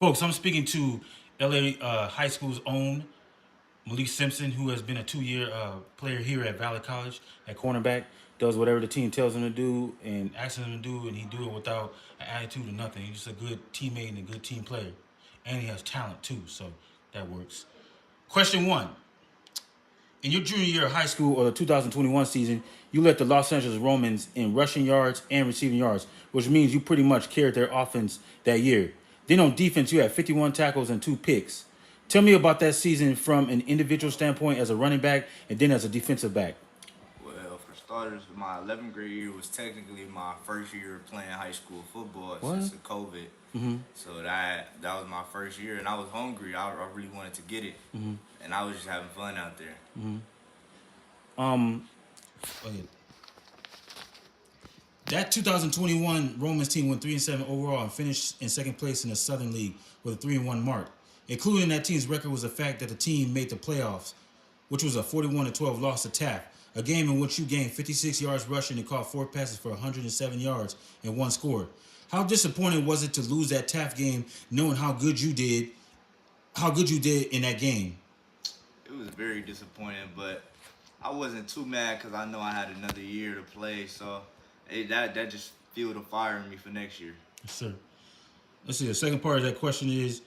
Folks, I'm speaking to LA High School's own Malik Simpson, who has been a 2-year player here at Valley College at cornerback. Does whatever the team tells him to do and asks him to do, and he do it without an attitude or nothing. He's just a good teammate and a good team player, and he has talent too, so that works. Question one: in your junior year of high school or the 2021 season, you led the Los Angeles Romans in rushing yards and receiving yards, which means you pretty much carried their offense that year. Then on defense, you had 51 tackles and 2 picks. Tell me about that season from an individual standpoint as a running back and then as a defensive back. Well, for starters, my 11th grade year was technically my first year playing high school football What? since the COVID. So that was my first year, and I was hungry. I really wanted to get it, and I was just having fun out there. Um, oh, yeah. That 2021 Romans team went 3-7 overall and finished in second place in the Southern League with a 3-1 mark. Included in that team's record was the fact that the team made the playoffs, which was a 41-12 loss to Taft, a game in which you gained 56 yards rushing and caught 4 passes for 107 yards and 1 score. How disappointing was it to lose that Taft game, knowing how good you did in that game? It was very disappointing, but I wasn't too mad because I know I had another year to play. So that just fueled a fire in me for next year. Yes, sir. Let's see. The second part of that question is,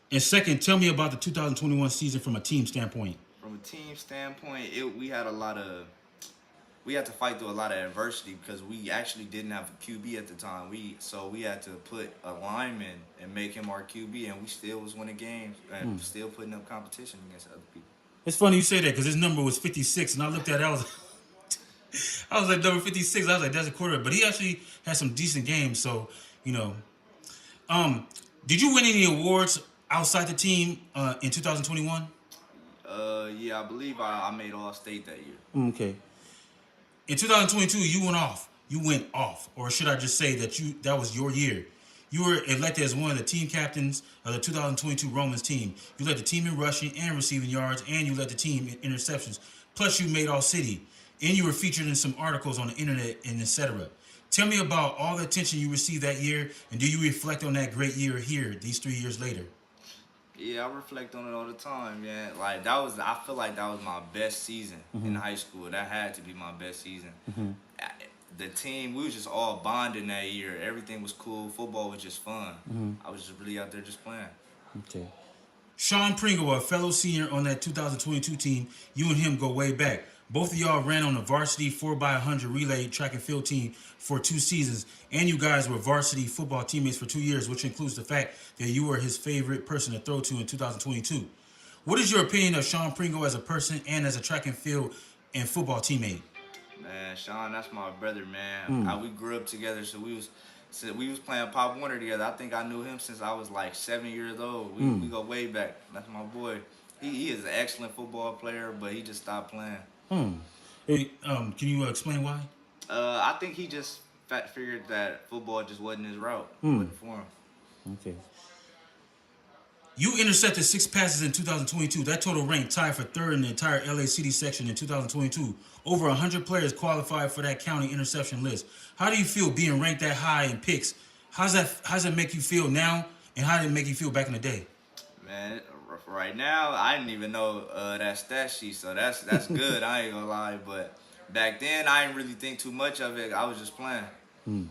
and second, tell me about the 2021 season from a team standpoint. From a team standpoint, we had to fight through a lot of adversity because we actually didn't have a QB at the time. We had to put a lineman and make him our QB, and we still was winning games and still putting up competition against other people. It's funny you say that because his number was 56, and I looked at it, I was like number 56. I was like, that's a quarterback, but he actually had some decent games. So, you know, did you win any awards outside the team in 2021? Yeah, I believe I made All State that year. Okay. In 2022, you went off. You went off, or should I just say that was your year? You were elected as one of the team captains of the 2022 Romans team. You led the team in rushing and receiving yards, and you led the team in interceptions. Plus, you made All-City, and you were featured in some articles on the internet and etc. Tell me about all the attention you received that year, and do you reflect on that great year here, these 3 years later? Yeah, I reflect on it all the time, man. I feel like that was my best season in high school. That had to be my best season. The team, we was just all bonding that year. Everything was cool. Football was just fun. I was just really out there just playing. Okay. Sean Pringle, a fellow senior on that 2022 team, you and him go way back. Both of y'all ran on the varsity 4x100 relay track and field team for 2 seasons, and you guys were varsity football teammates for 2 years, which includes the fact that you were his favorite person to throw to in 2022. What is your opinion of Sean Pringle as a person and as a track and field and football teammate? Man, Sean, that's my brother, man. We grew up together, so we was playing Pop Warner together. I think I knew him since I was like 7 years old. We go way back. That's my boy. He is an excellent football player, but he just stopped playing. Hey, can you explain why? I think he just figured that football just wasn't his route. Wasn't for him. Okay. You intercepted 6 passes in 2022. That total ranked tied for third in the entire LA City section in 2022. Over 100 players qualified for that county interception list. How do you feel being ranked that high in picks? How's that make you feel now, and how did it make you feel back in the day? Man, right now I didn't even know that stat sheet, so that's good. I ain't gonna lie, but back then I didn't really think too much of it. I was just playing.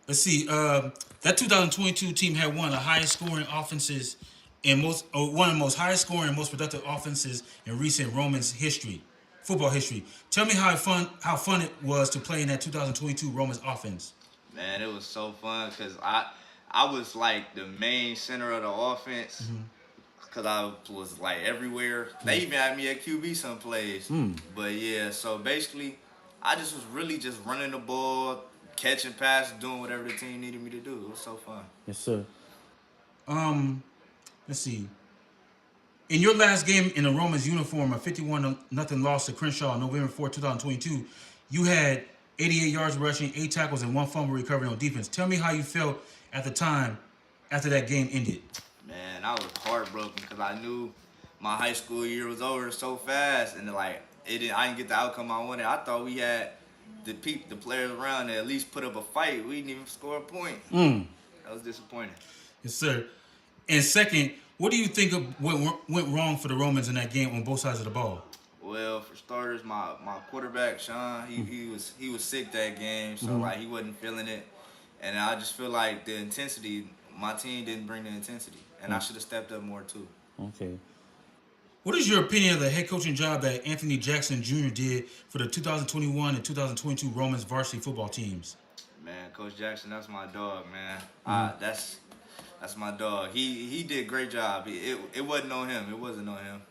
Let's see. That 2022 team had one of the highest scoring offenses and one of the most highest scoring and most productive offenses in recent Romans history, football history. Tell me how fun it was to play in that 2022 Romans offense. Man, it was so fun because I was like the main center of the offense because I was like everywhere. They even had me at QB some plays. But yeah, so basically I just was really just running the ball, catching passes, doing whatever the team needed me to do. It was so fun. Yes, sir. Let's see. In your last game in the Romans uniform, a 51-0 loss to Crenshaw on November 4, 2022, you had 88 yards rushing, 8 tackles, and 1 fumble recovery on defense. Tell me how you felt at the time after that game ended. Man, I was heartbroken because I knew my high school year was over so fast, and I didn't get the outcome I wanted. I thought we had the players around to at least put up a fight. We didn't even score a point. That was disappointing. Yes, sir. And second, what do you think of what went wrong for the Romans in that game on both sides of the ball? Well, for starters, my quarterback Sean, he was sick that game, so Mm-hmm. like he wasn't feeling it, and I just feel like the intensity, my team didn't bring the intensity, and I should have stepped up more too. Okay. What is your opinion of the head coaching job that Anthony Jackson Jr. did for the 2021 and 2022 Romans varsity football teams? Man, Coach Jackson, that's my dog, man. Mm-hmm. That's my dog. He did a great job. It wasn't on him. It wasn't on him.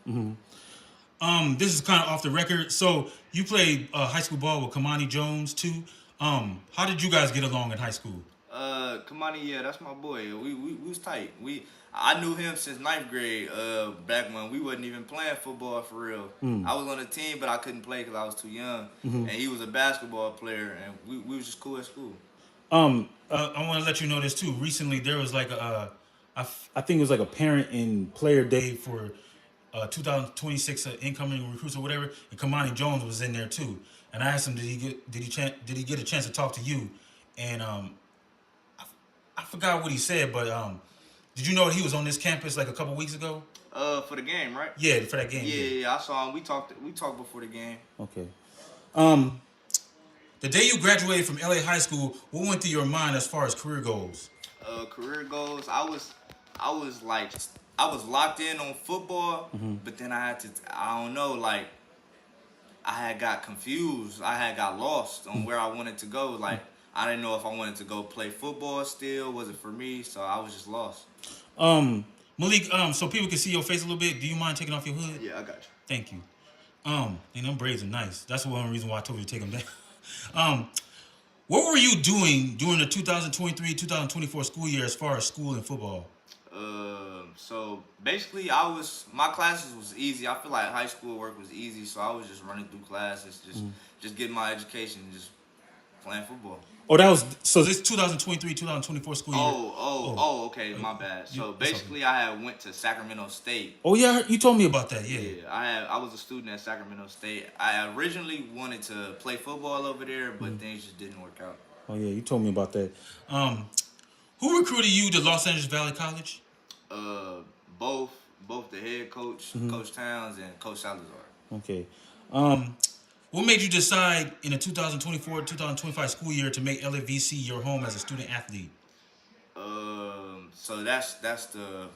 Mm-hmm. This is kind of off the record. So you played high school ball with Kamani Jones too. How did you guys get along in high school? Kamani, yeah, that's my boy. We was tight. I knew him since ninth grade. Back when we wasn't even playing football for real. I was on the team, but I couldn't play because I was too young. And he was a basketball player, and we was just cool at school. I want to let you know this too. Recently, there was like I think it was like a parent and player day for 2026 incoming recruits or whatever, and Kamani Jones was in there too. And I asked him, did he get a chance to talk to you? And I forgot what he said, but did you know he was on this campus like a couple weeks ago? For the game, right? Yeah, for that game. Yeah, I saw him. We talked before the game. Okay. The day you graduated from LA High School, what went through your mind as far as career goals? Career goals. I was locked in on football, but then I don't know, like I had got confused. I had got lost on where I wanted to go. Like I didn't know if I wanted to go play football still. Was it for me? So I was just lost. Malik, so people can see your face a little bit. Do you mind taking off your hood? Yeah, I got you. Thank you. And them braids are nice. That's one reason why I told you to take them down. What were you doing during the 2023-2024 school year as far as school and football? So basically, my classes was easy. I feel like high school work was easy, so I was just running through classes, just getting my education, just playing football. Oh, that was so. This 2023-2024 school year. Okay, my bad. So basically, I had went to Sacramento State. Oh yeah, you told me about that. Yeah. Yeah, I was a student at Sacramento State. I originally wanted to play football over there, but things just didn't work out. Oh yeah, you told me about that. Who recruited you to Los Angeles Valley College? Both the head coach, Coach Towns, and Coach Salazar. Okay. What made you decide in the 2024-2025 school year to make LAVC your home as a student athlete? So that's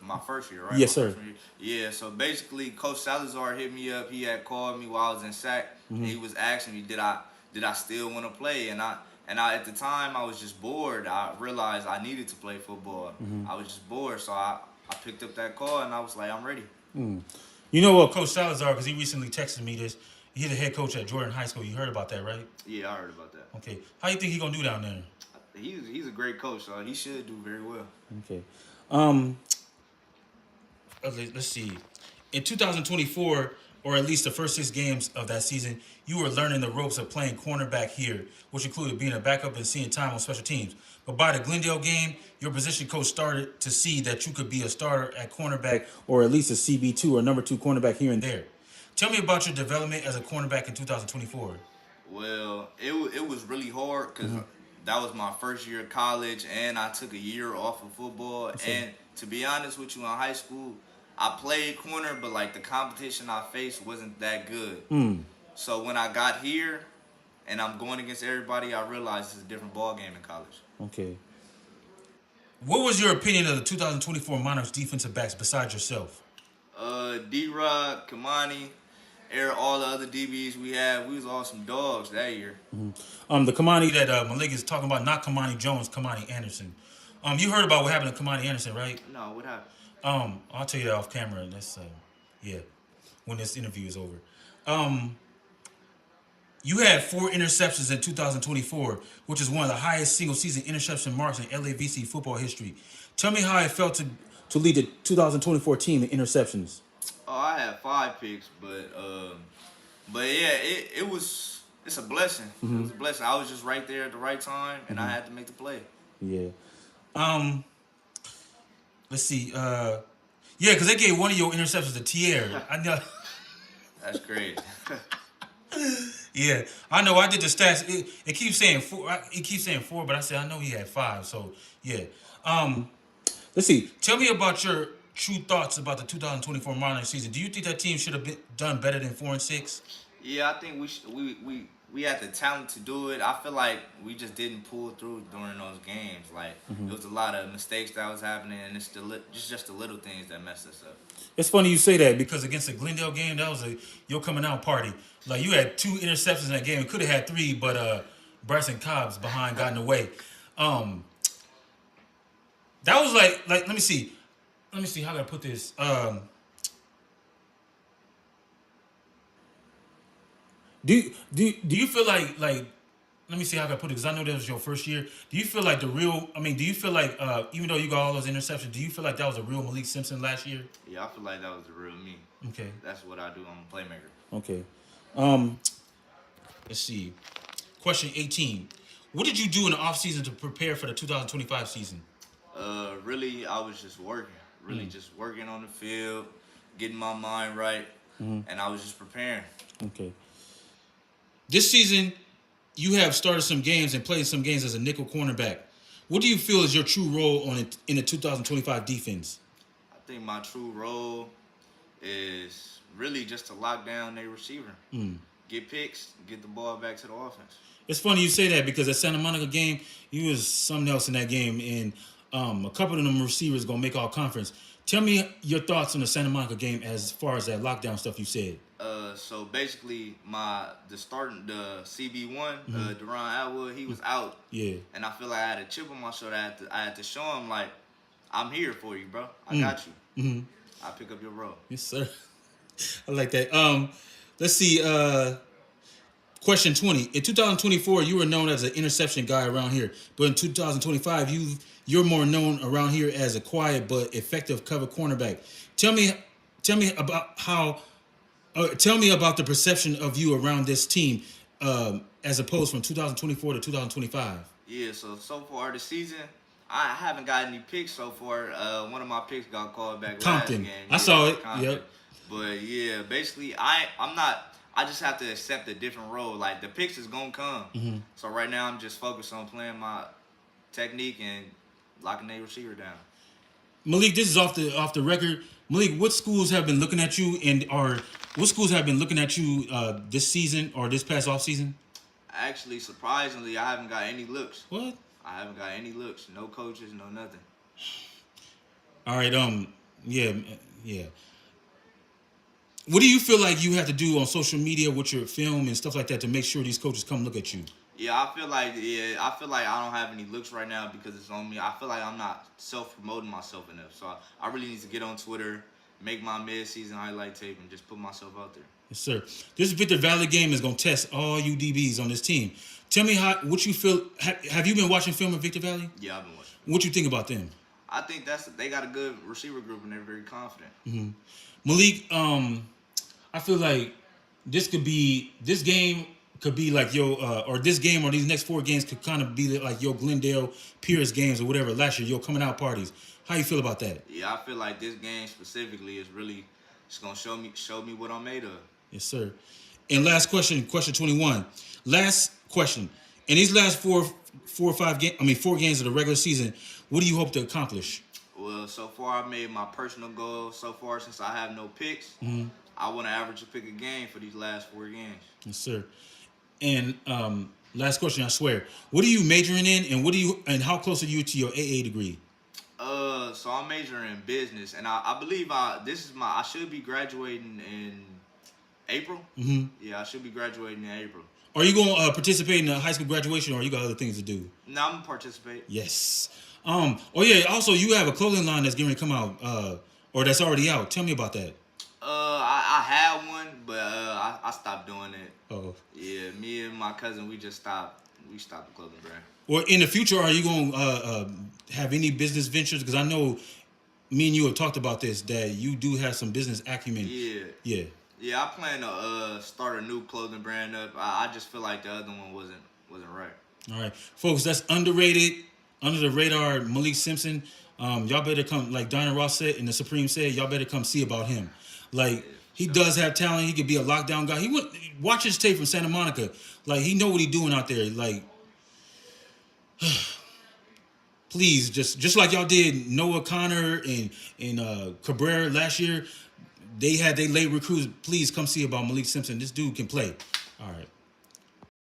my first year, right? Yes, sir. Yeah. So basically, Coach Salazar hit me up. He had called me while I was in SAC. And he was asking me, did I still want to play? And I at the time I was just bored. I realized I needed to play football. I was just bored, so I picked up that call and I was like, I'm ready. You know what, Coach Salazar, because he recently texted me this. He's the head coach at Jordan High School. You heard about that, right? Yeah, I heard about that. Okay. How you think he gonna do down there? He's a great coach, so he should do very well. Okay. Let's see. In 2024, or at least the first 6 games of that season, you were learning the ropes of playing cornerback here, which included being a backup and seeing time on special teams. But by the Glendale game, your position coach started to see that you could be a starter at cornerback, or at least a CB2 or number 2 cornerback here and there. Tell me about your development as a cornerback in 2024. Well, it was really hard because that was my first year of college, and I took a year off of football. And to be honest with you, in high school, I played corner, but like the competition I faced wasn't that good. So when I got here and I'm going against everybody, I realized it's a different ball game in college. Okay. What was your opinion of the 2024 Monarchs defensive backs besides yourself? D-Rod, Kamani, all the other DBs we had, we was all some dogs that year. The Kamani that Malik is talking about, not Kamani Jones, Kamani Anderson. You heard about what happened to Kamani Anderson, right? No, what happened? I'll tell you that off camera. That's when this interview is over. You had 4 interceptions in 2024, which is one of the highest single-season interception marks in LAVC football history. Tell me how it felt to lead the 2024 team in interceptions. Oh, I had 5 picks, but yeah, it's a blessing. It was a blessing. I was just right there at the right time, and I had to make the play. Yeah. Let's see. Yeah, because they gave one of your interceptions to Tierre. I know. That's great. Yeah, I know. I did the stats. It keeps saying four. It keeps saying four, but I said I know he had five. So yeah. Um, let's see. Tell me about your true thoughts about the 2024 Marlins season. Do you think that team should have been done better than 4-6? Yeah, I think we had the talent to do it. I feel like we just didn't pull through during those games. Like it was a lot of mistakes that was happening, and it's just the little things that messed us up. It's funny you say that because against the Glendale game, that was a your coming out party. Like you had two interceptions in that game. Could have had three, but Bryson Cobb's behind got in the way. Um, that was like let me see how can I put this. Do you feel like let me see how I can put it because I know that was your first year. Do you feel like the real? I mean, do you feel like even though you got all those interceptions, do you feel like that was a real Malik Simpson last year? Yeah, I feel like that was the real me. Okay. That's what I do. I'm a playmaker. Okay. Let's see. Question 18. What did you do in the offseason to prepare for the 2025 season? Really, I was just working. Really, just working on the field, getting my mind right, and I was just preparing. Okay. This season, you have started some games and played some games as a nickel cornerback. What do you feel is your true role in the 2025 defense? I think my true role is really just to lock down their receiver, get picks, get the ball back to the offense. It's funny you say that because at Santa Monica game, you was something else in that game, and a couple of them receivers gonna make all conference. Tell me your thoughts on the Santa Monica game as far as that lockdown stuff you said. So basically, the CB1, Deron Atwood, he was out. Yeah. And I feel like I had a chip on my shoulder. I had to show him like, I'm here for you, bro. I got you. Mm-hmm. I'll pick up your role. Yes, sir. I like that. Let's see. Question 20. In 2024, you were known as an interception guy around here, but in 2025, you're more known around here as a quiet but effective cover cornerback. Tell me about how. Tell me about the perception of you around this team, as opposed from 2024 to 2025. Yeah. So far this season, I haven't got any picks so far. One of my picks got called back Compton. last game. I saw it. Compton. Yep. But yeah, basically, I'm not. I just have to accept a different role. Like the picks is gonna come. Mm-hmm. So right now, I'm just focused on playing my technique and locking the receiver down. Malik, this is off the record. Malik, what schools have been looking at you what schools have been looking at you this season or this past off season? Actually, surprisingly, I haven't got any looks. What? I haven't got any looks. No coaches, no nothing. All right. Yeah. What do you feel like you have to do on social media with your film and stuff like that to make sure these coaches come look at you? Yeah, I feel like I don't have any looks right now because it's on me. I feel like I'm not self-promoting myself enough. So I really need to get on Twitter, make my mid-season highlight tape, and just put myself out there. Yes, sir. This Victor Valley game is going to test all you DBs on this team. Tell me what you feel. Have you been watching film of Victor Valley? Yeah, I've been watching. What you think about them? I think they got a good receiver group and they're very confident. Mm-hmm. Malik, I feel like this game could be like or this game or these next four games could kind of be like your Glendale Pierce games or whatever last year, your coming out parties. How you feel about that? Yeah, I feel like this game specifically is really just gonna show me what I'm made of. Yes, sir. And last question 21. Last question. In these last four games of the regular season, what do you hope to accomplish? Well, so far I made my personal goal. So far, since I have no picks, I want to average a pick a game for these last 4 games. Yes, sir. And last question, I swear. What are you majoring in, and how close are you to your AA degree? So I'm majoring in business, and I believe I should be graduating in April. Mm-hmm. Yeah, I should be graduating in April. Are you going to participate in a high school graduation, or you got other things to do? No, I'm going to participate. Yes. Oh yeah. Also, you have a clothing line that's getting ready to come out, or that's already out. Tell me about that. I had one, but I stopped doing it. Oh. Yeah, me and my cousin, we just stopped. We stopped the clothing brand. Well, in the future, are you going to have any business ventures? Because I know me and you have talked about this, that you do have some business acumen. Yeah. Yeah, I plan to start a new clothing brand up. I just feel like the other one wasn't right. All right, folks, that's underrated, under the radar, Malik Simpson. Y'all better come, like Diana Ross said and the Supreme said, y'all better come see about him. Like, He does have talent. He could be a lockdown guy. He went watch his tape from Santa Monica. Like he know what he doing out there. Like, please, just like y'all did Noah Connor and Cabrera last year. They had they late recruits. Please come see about Malik Simpson. This dude can play. All right.